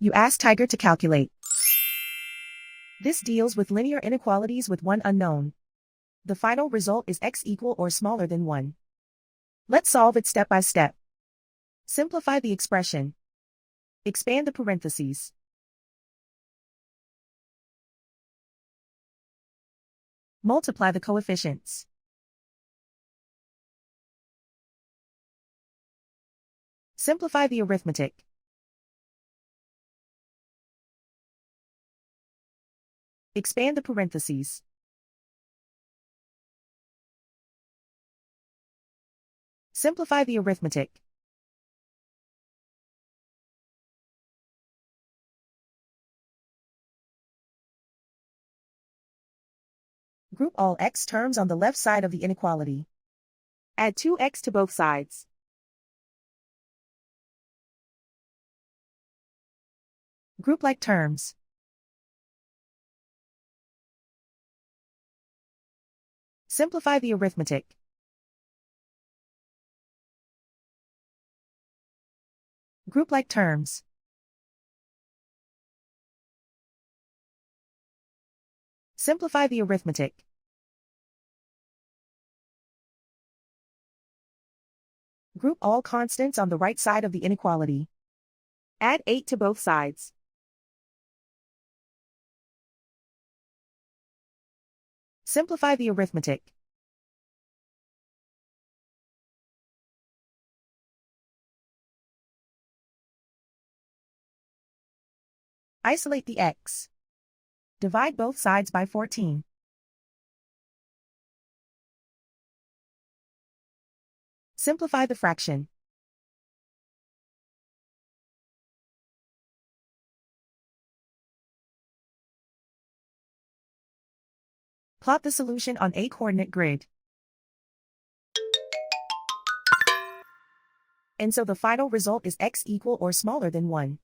You ask Tiger to calculate. This deals with linear inequalities with one unknown. The final result is x equal or smaller than 1. Let's solve it step by step. Simplify the expression. Expand the parentheses. Multiply the coefficients. Simplify the arithmetic. Expand the parentheses. Simplify the arithmetic. Group all x terms on the left side of the inequality. Add 2x to both sides. Group like terms. Simplify the arithmetic. Group like terms. Simplify the arithmetic. Group all constants on the right side of the inequality. Add 8 to both sides. Simplify the arithmetic. Isolate the x. Divide both sides by 14. Simplify the fraction. Plot the solution on a coordinate grid. And so the final result is x equal or smaller than 1.